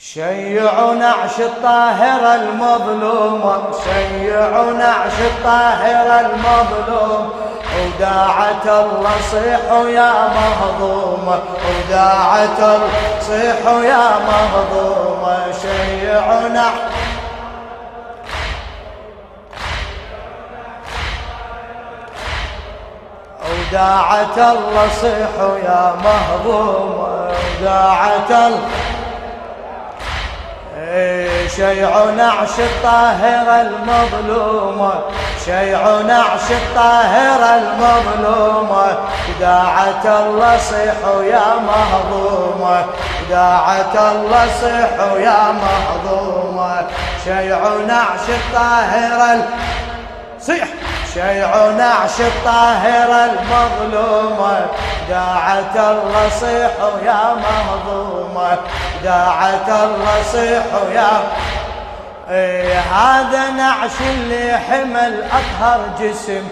شيعوا نعش الطاهرة المظلومة، شيعوا نعش الطاهرة المظلوم، وداعة الله صيحوا يا مهضومة، وداعة الله صيحوا يا مهضومة. شيعوا نعش وداعة الله صيحوا يا مهضومة، وداعة الله. شيعوا نعش الطاهرة المظلومة، شيعوا نعش الطاهرة المظلومة، وداعة الله صيحوا يا مهضومة، وداعة الله صيحوا يا مهضومة. شيعوا نعش الطاهرة صيح، شيعوا نعش الطاهرة المظلومة، داعة الله صيحوا يا مهضومة، داعة الله صيحوا يا. هذا نعش اللي حمل أطهر جسم،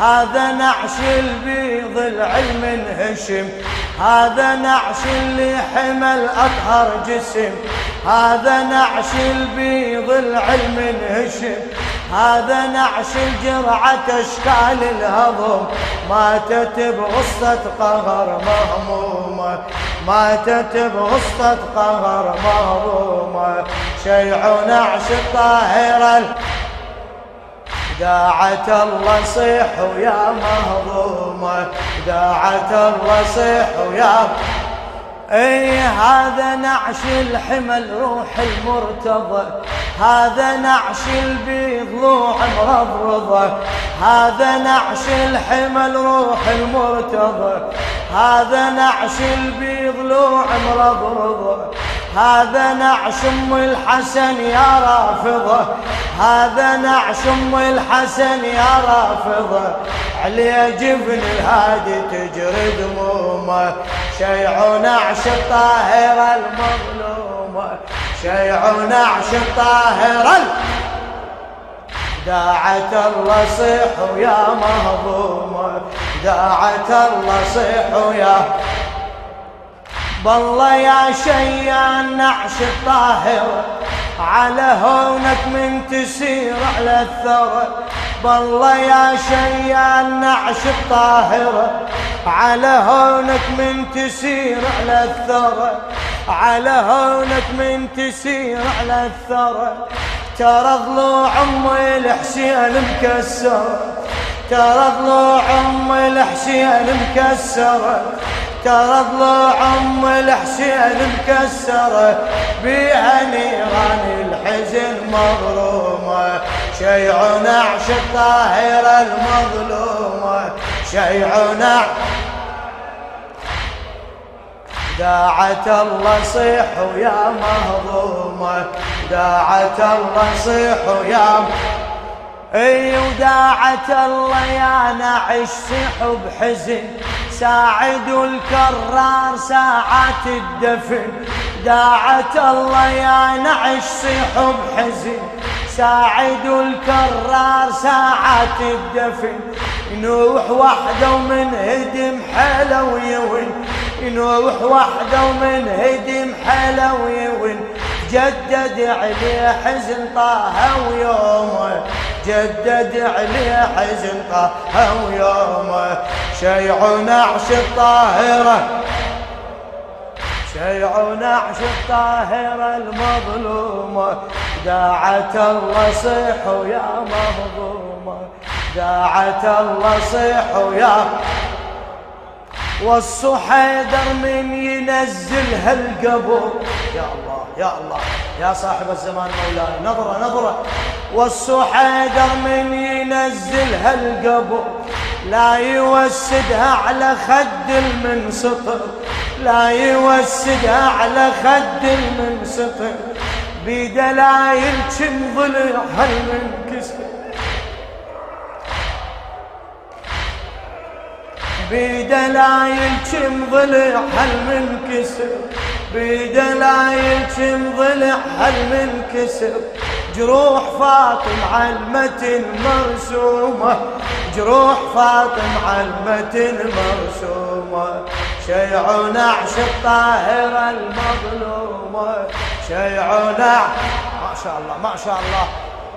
هذا نعش البيض العلم انهشم، هذا نعش اللي حمل أطهر جسم، هذا نعش البيض العلم انهشم، هذا نعش الجرعة أشكال الهضم، ماتت بغصة قهر مهمومة، ماتت بغصة قهر مهمومة. شيعوا نعش الطاهرة داعة الله صيحوا يا مهضومة، داعة الله صيحوا يا. هذا نعش الحمل روح المرتضى، هذا نعش البيض ضلوع مرضرضة، هذا نعش الحمل روح المرتضى، هذا نعش البيض ضلوع مرضرضة، هذا نعش ام الحسن يا رافضة، هذا نعش ام الحسن يا رافضة، عليه جبن الهادي تجري دمومه. شيعوا نعش الطاهرة المظلومة، شيعوا نعش الطاهرة داعة الله صيحوا يا مهضومة، داعة الله صيحوا يا. بالله يا شيان نعش الطاهرة على هونك من تسير على الثرى، بالله يا شيان نعش الطاهرة على هونك من تسير على الثرى، على هونك من تسير على الثرى. ترى ضلوع ام الحسين مكسرة، ترى ضلوع ام الحسين مكسرة، ترى ضلوع ام الحسين مكسرة، بيها نيران الحزن مغرومة. شيعوا نعش الطاهرة المظلومة، شيعوا نعش داعة الله صيحوا يا مهضومة، داعة الله صيحوا يا. وداعة الله يا نعش صيحوا بحزن، ساعدوا الكرار ساعات الدفن، داعة الله يا نعش صيحوا بحزن، ساعدوا الكرار ساعات الدفن. ينوح وحده ومن هدم حلا ويون، ينوح وحده ومن هدم حلا ويون، جدد عليه حزن طه ويومه، جدد عليه حزن طه ويومه. شيعوا نعش الطاهرة، شيعوا نعش الطاهرة المظلومة، داعة الله صيحوا يا مهضومة، داعة الله صيحوا يا. وصوا حيدر من ينزل هالقبر، يا الله يا الله يا صاحب الزمان مولاي، نظرة نظرة. وصوا حيدر من ينزل هالقبر، لا يوسدها على خد المنسطر، لا يوسدها على خد المنسطر، بدلايل كم ضلع هالمنكسر، بدلايل كم ضلع هالمنكسر، بدلايل كم ضلع هالمنكسر. جروح فاطم علمة مرسومة، جروح فاطم علمة مرسومة. شيعوا نعش الطاهرة المظلومة. شيعنا ما شاء الله ما شاء الله.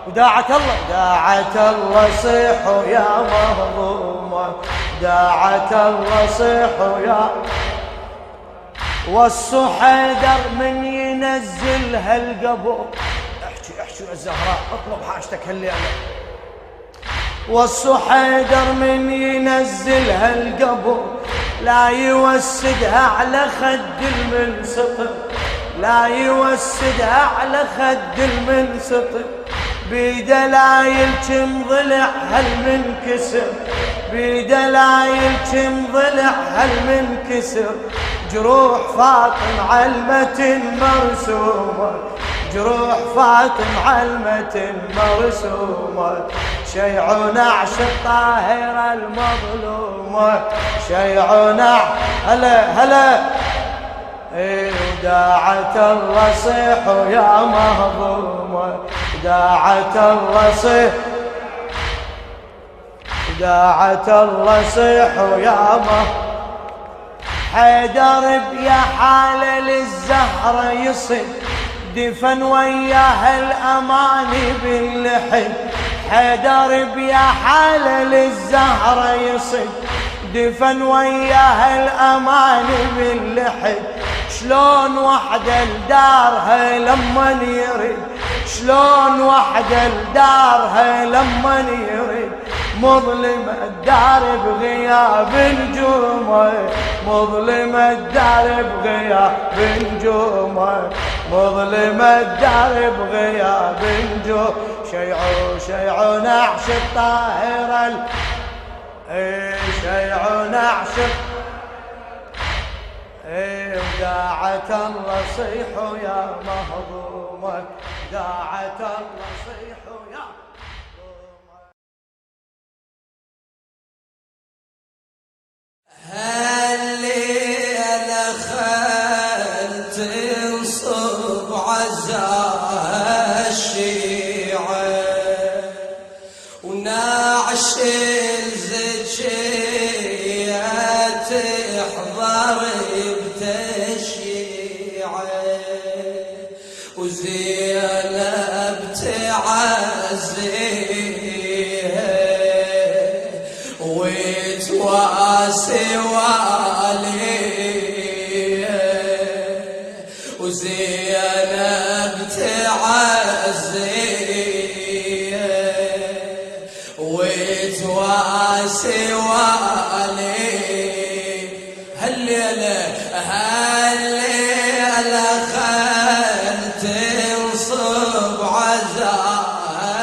وداعة الله داعة الله صيحوا يا مهضومة، داعة الله صيحوا يا والصحيدر من ينزلها القبور. احكي يا الزهراء اطلب حاجتك هالليلة. والصحيدر من ينزلها القبور لا يوسدها على خد المنسطر، لا يوسدها على خد المنسطر. بدلايل كم ضلع هالمنكسر، بدلايل كم ضلع هالمنكسر. جروح فاطم علمة مرسومة، جروح فاطم علمة مرسومة. شيعنا عش الطاهرة المظلومة، شيعنا هلا هلا. وداعة الله صيحوا يا مهضومة، داعة الله صيح، داعة الله صيحوا يا مهضومة. حيدر بيا حالة للزهرة يصب دفن وياها الأماني باللحد. حيدر بيا حالة للزهرة يصب دفن وياها الأماني باللحد. شلون وحدة لدارها لما يريد، شلون وحدة لدارها لما يريد. مظلمة الدار بغياب نجومه، مظلمة الدار بغياب نجومه، مظلمة الدار بغياب نجوم. شيعوا نعش الطاهرة، شيعوا نعش. وداعة الله صيحوا يا مهضومة، داعة الله صيحوا يا مهضومة. هالليلة خل تنصب عزاها الشيعة ونعش الزكية تحضر بتشيعة وزينب تعزيها وتواسي واليها وزينب تعزيها وتواسي واليها. هالليلة هالليلة خل تنصب عزاها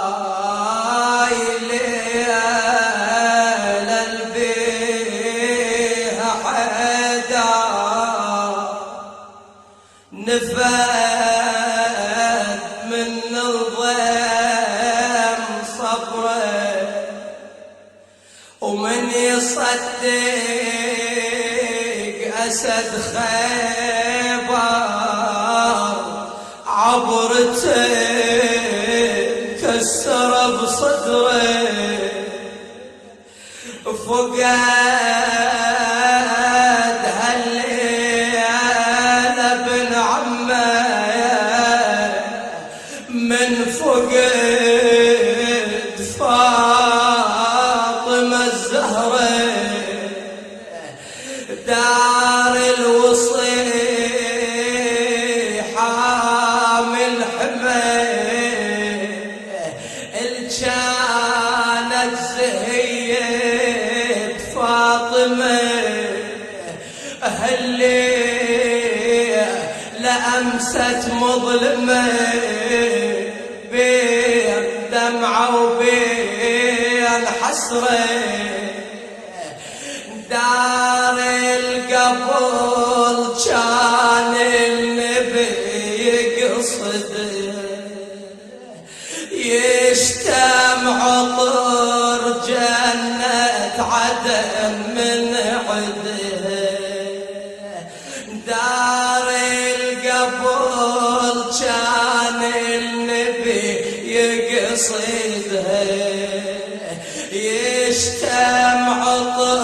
هاي الليلة البيها حدا نفد من الضيم صبره ومن يصدق أسد خيبر عبرته كسر بصدره. فقد هالليلة ابن عمه من فقد فاطمة الزهرة. دار الوصي حامل حمى الجانت زهية فاطمة. هالليلة لأمست مظلمة بين دمعة وبين حسرة. دار القبر كان النبي يقصد يشتم عطر جنة عدن من عده. دار القبر كان النبي يقصدها يشتم عطر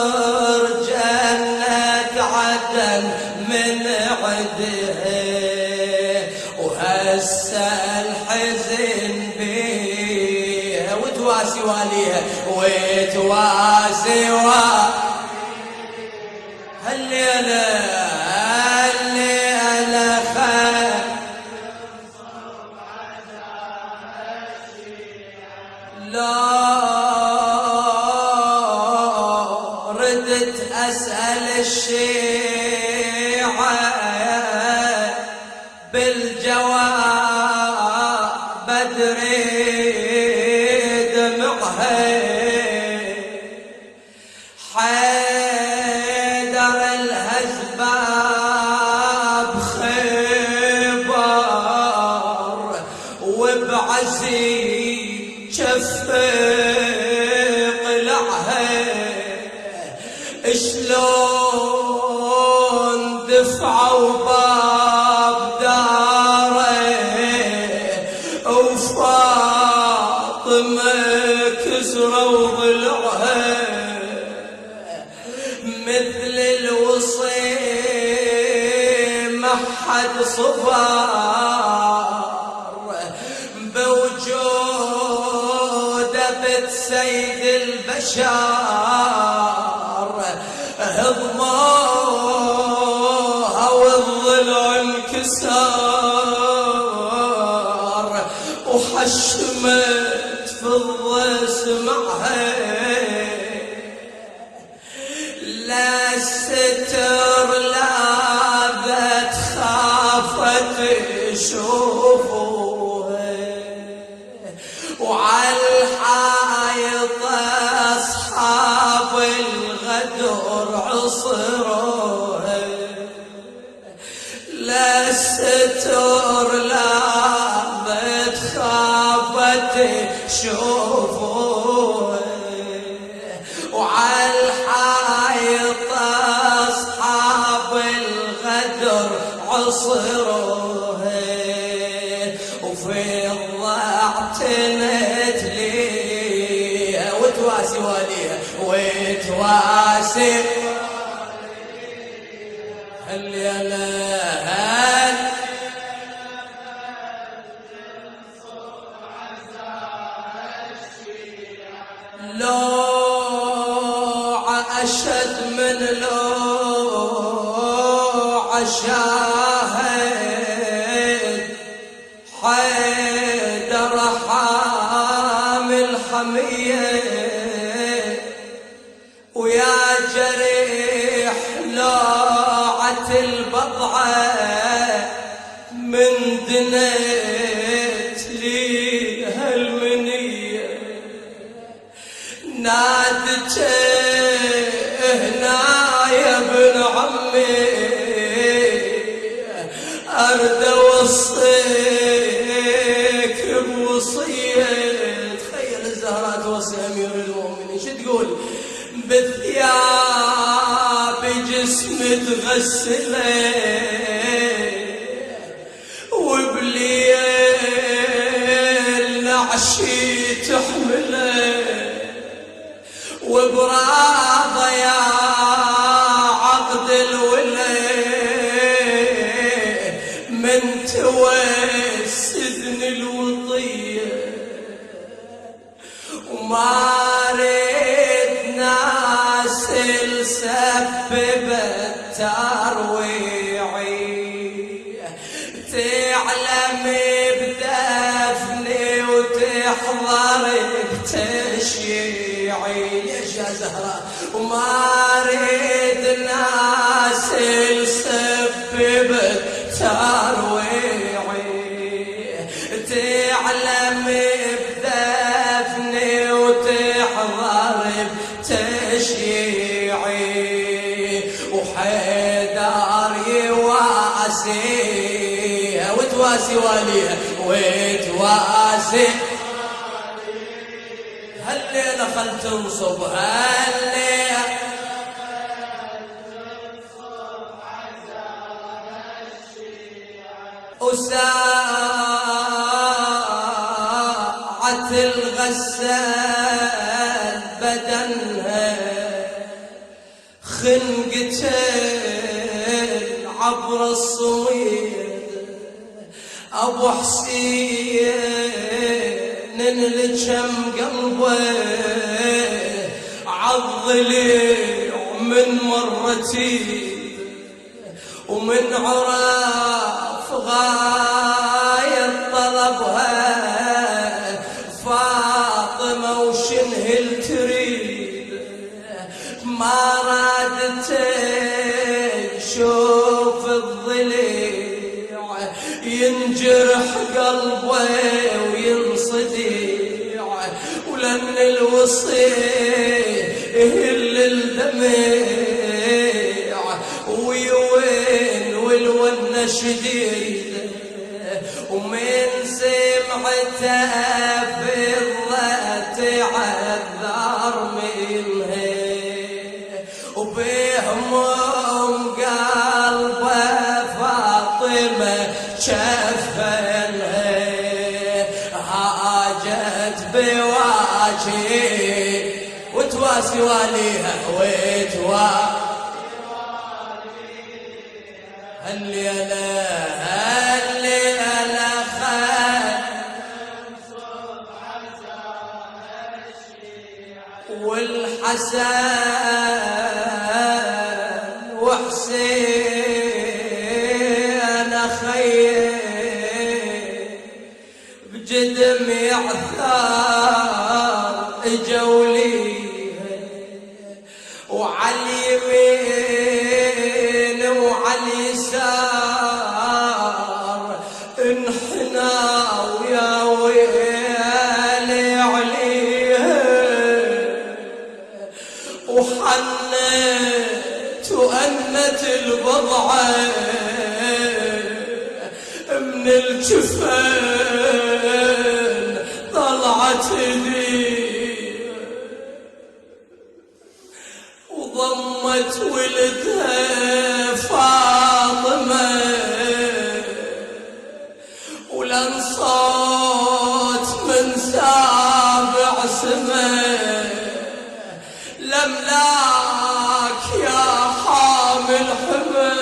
وتواسي هالليلة خير لا ردت أسأل الشيعة بالجواب بدري دمعها حيدر الهزباب خيبر وبعزي شفق قلعها شلون دفعوا باب داره وفاطمة كسروا ضلعها مثل الوصي ما حد صبر بوجوده بيت سيد البشر هضموها والضلع انكسر وحشمت في الضيس معها لا الستر لا بت خافت تشوفوها وعالحايط اصحاب الغدر عصروها لا الستر لا بت خافت تشوفوها وعالحايط أصحاب الغدر عصروها وفي الضعت نتليها وتواسي واليها وتواسي هالليلة لوعة أشد من لوعة شاهد حيدر حامل حمية ويا جريح لوعة البضعة من دنيت لي هالمنية نادته هنا يا ابن عمي أرد أوصيك بوصية تخيل الزهرة توصي أمير المؤمنين شو تقول بثياب جسم تغسله وبليل نعشي تحمله وبراضة يا عقد الولاء من توسدن الوطية وما ريد ناس السببت ترويعي تعلم بدفني وتحضر بتشييعي ليش يا زهرة وما ريد ناس السببت ترويعي تعلم بدفني وتحضر بتشييعي وحيدر يواسيها وتواسي واليها وتواسي هالليلة خل تنصب هالليلة وساعة الغسال بدنها خنقتين عبر الصويد ابو حسين لجم قلبه عالضليع من مرتي ومن عراف غاية طلبها فاطمة وشنهل تريد ما رادت تشوف الضليع ينجرح قلبه وينصديع ولن الوصي يهل الدمع ويوين والون شديد ومن سمعته فضة تعذر منها وبهموم قلبه فاطمة شفنها هاجت بواجهي وتواسي واليها هالليلة خد والحسن وحسين أخيه بجدم يعثار جولي وعلى اليمين وعلى اليسار انحنى ويا ويلي عليها وحنت وأنت البضعة من الجفن طلعت لي وضمت ولدها فاطمة ولن صوت من سابع سماء لملاك يا حامل حمى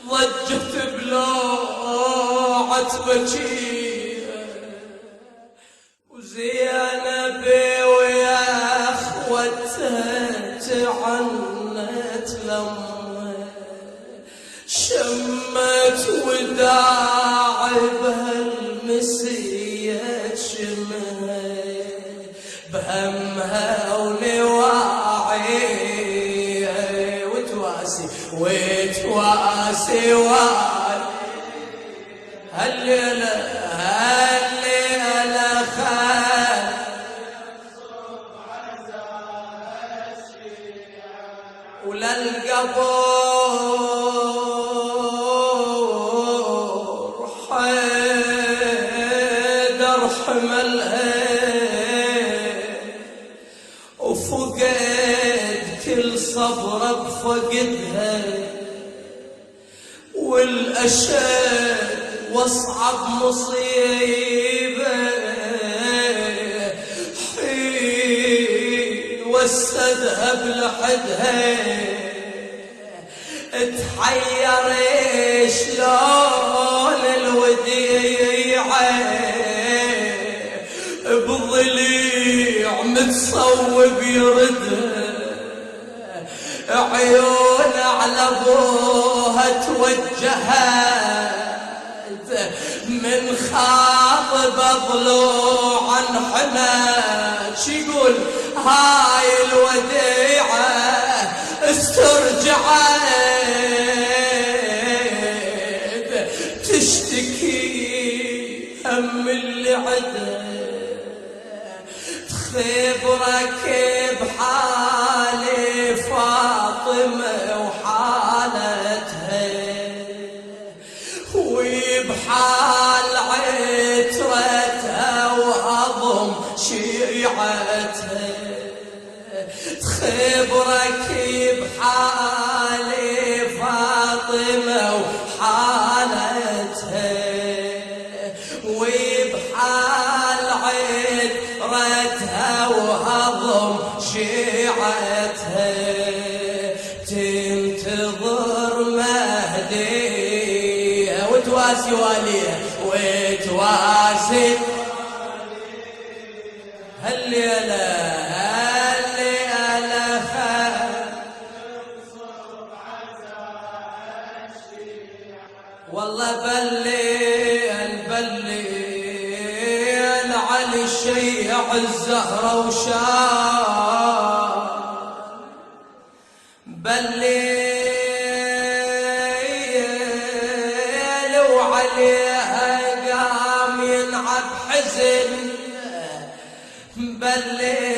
ضجت بلوعة بكية وزينب ويا اخوتها تعنت لما شمت وداع بهالمسية شمها بهمها ونواعي وتواسي هالليلة خد وللقبور حيدر حملها وفقد كل صبر بفقدها والأشد واصعب مصيبة حين وسدها بلحدها تحير شلون الوديعة بضليع متصوب يردها عيون على ابوها توجهت من خاطب ضلوعا حنات يقول هاي الوديعة استرجعت تشتكي هم اللي عده خبرك بحالي فاطمة وحالتها وبحال عترتها وهضم شيعتها خبرك بحالي فاطمة وحالتها وبحال عترتها وهضم شيعتها تنتظر مهديها وتواسي واليها وتواسي هالليلة الزهرة وشاف بالليل وعليها قام ينعب حزن بالليل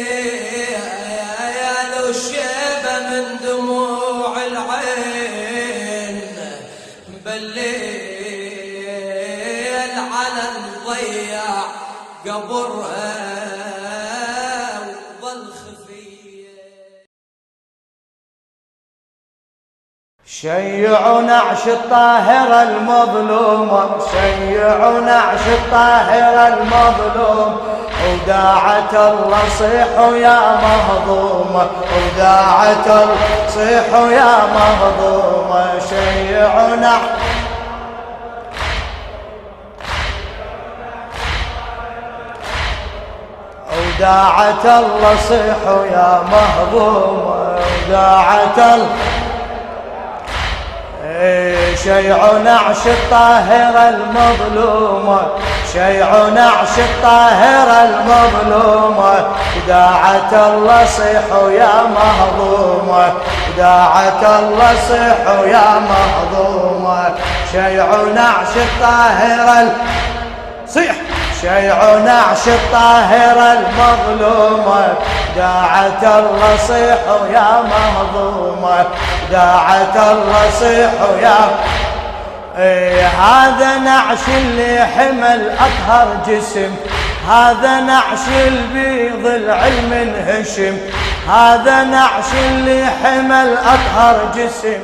وشيبة من دموع العين بالليل على الضيع قبرها وظل خفيه. شيعوا نعش الطاهرة المظلومة شيعوا نعش الطاهرة المظلوم وداعة الله صيحوا يا مهضومة وداعة الله صيحوا يا مهضومة شيعوا نعش وداعة الله صيحوا يا مهضومة وداعة الله شيعوا نعش الطاهرة المظلومة شيعوا نعش الطاهرة المظلومة وداعة الله صيحوا يا مهضومة وداعة الله صيحوا يا مهضومة شيعوا نعش الطاهرة صيح شيعوا نعش الطاهرة المظلومة داعة الله صيحوا يا مهضومة داعة الله صيحوا يا هذا نعش اللي حمل أطهر جسم هذا نعش البيض العلم انهشم هذا نعش اللي حمل أطهر جسم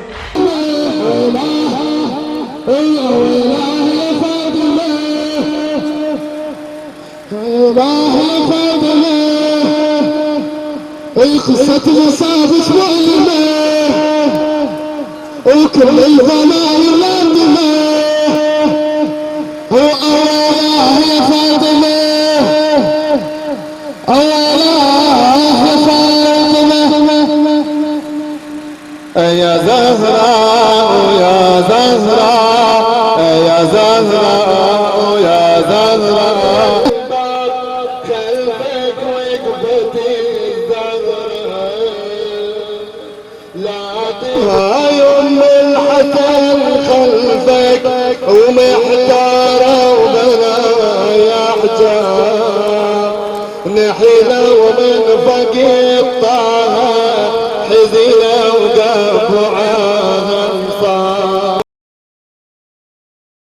قصة مصابش مؤلمة وكل الضمائر مندمة وأولاه يا فاطمة أولاه يا فاطمة يا زهراء يا زهراء يا زهراء يا زهراء خلفك وقفتي هاي ام الحسن خلفك ومحتارة وبرايا حجاب نحيلة ومن فقير طه حزينة وقفوا